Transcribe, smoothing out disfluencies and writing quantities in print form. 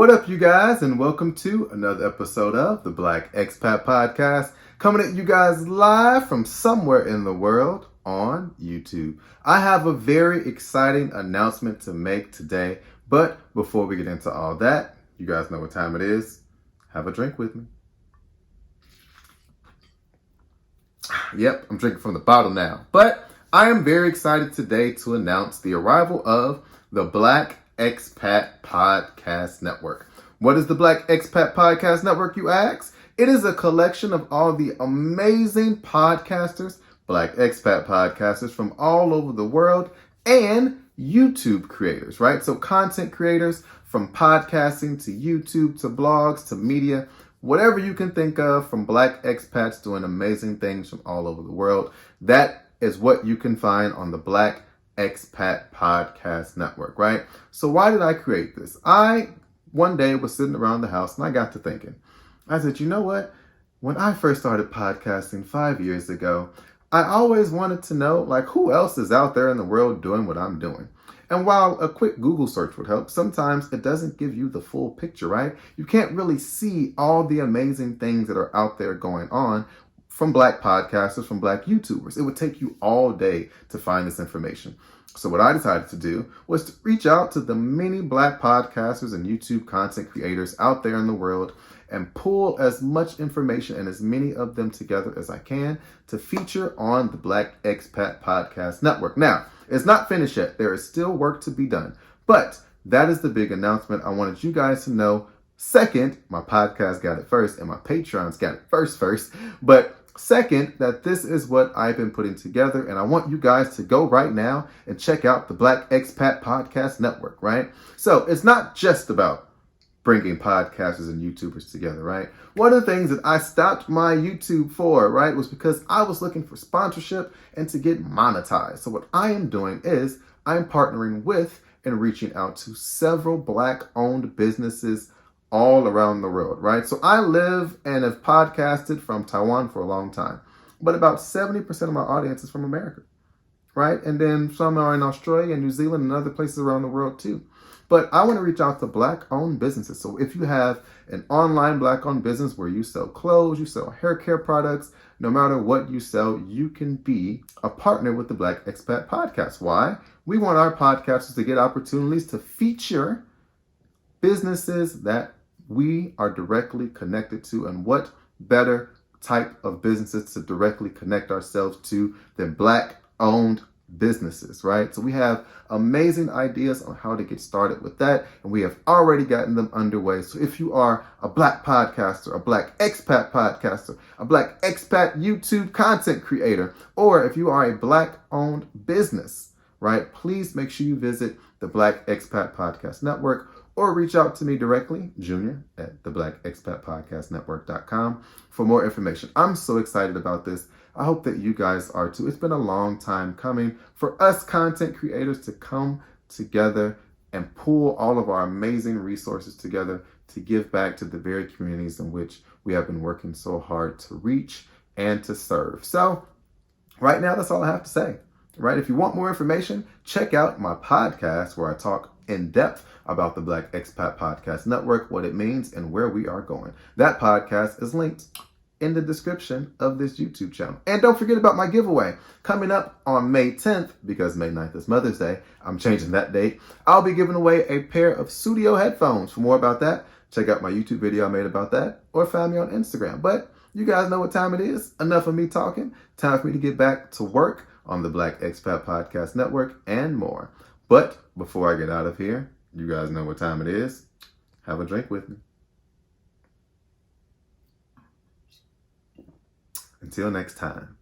What up, you guys, and welcome to another episode of the Black Expat Podcast, coming at you guys live from somewhere in the world on YouTube. I have a very exciting announcement to make today, but before we get into all that, you guys know what time it is. Have a drink with me. Yep, I'm drinking from the bottle now, but I am very excited today to announce the arrival of the Black Expat Podcast Network. What is the Black Expat Podcast Network, you ask? It is a collection of all the amazing podcasters, Black Expat podcasters from all over the world, and YouTube creators, right? So content creators from podcasting to YouTube to blogs to media, whatever you can think of, from Black expats doing amazing things from all over the world. That is what you can find on the Black Expat Podcast Network, right? So why did I create this? I one day was sitting around the house and I got to thinking. I said, you know what? When I first started podcasting 5 years ago, I always wanted to know, who else is out there in the world doing what I'm doing? And while a quick Google search would help, sometimes it doesn't give you the full picture, right? You can't really see all the amazing things that are out there going on from Black podcasters, from Black YouTubers. It would take you all day to find this information. So what I decided to do was to reach out to the many Black podcasters and YouTube content creators out there in the world and pull as much information and as many of them together as I can to feature on the Black Expat Podcast Network. Now, it's not finished yet. There is still work to be done, but that is the big announcement I wanted you guys to know. Second, my podcast got it first and my Patreons got it first, but second, that this is what I've been putting together, and I want you guys to go right now and check out the Black Expat Podcast Network, right? So it's not just about bringing podcasters and YouTubers together, right? One of the things that I stopped my YouTube for, right, was because I was looking for sponsorship and to get monetized. So what I am doing is I'm partnering with and reaching out to several Black-owned businesses all around the world, right? So I live and have podcasted from Taiwan for a long time, but about 70% of my audience is from America, right? And then some are in Australia and New Zealand and other places around the world too. But I want to reach out to Black-owned businesses. So if you have an online Black-owned business where you sell clothes, you sell hair care products, no matter what you sell, you can be a partner with the Black Expat Podcast. Why? We want our podcasters to get opportunities to feature businesses that we are directly connected to, and what better type of businesses to directly connect ourselves to than Black-owned businesses, right? So we have amazing ideas on how to get started with that, and we have already gotten them underway. So if you are a Black podcaster, a Black expat podcaster, a Black expat YouTube content creator, or if you are a Black-owned business, right, please make sure you visit the Black Expat Podcast Network or reach out to me directly, Junior, at the blackexpatpodcastnetwork.com for more information. I'm so excited about this. I hope that you guys are too. It's been a long time coming for us content creators to come together and pull all of our amazing resources together to give back to the very communities in which we have been working so hard to reach and to serve. So right now, that's all I have to say, right? If you want more information, check out my podcast where I talk in depth about the Black Expat Podcast Network, what it means, and where we are going. That podcast is linked in the description of this YouTube channel. And don't forget about my giveaway coming up on May 10th, because May 9th is Mother's Day. I'm changing that date. I'll be giving away a pair of studio headphones. For more about that, check out my YouTube video I made about that, or find me on Instagram. But you guys know what time it is. Enough of me talking. Time for me to get back to work on the Black Expat Podcast Network and more. But before I get out of here, you guys know what time it is. Have a drink with me. Until next time.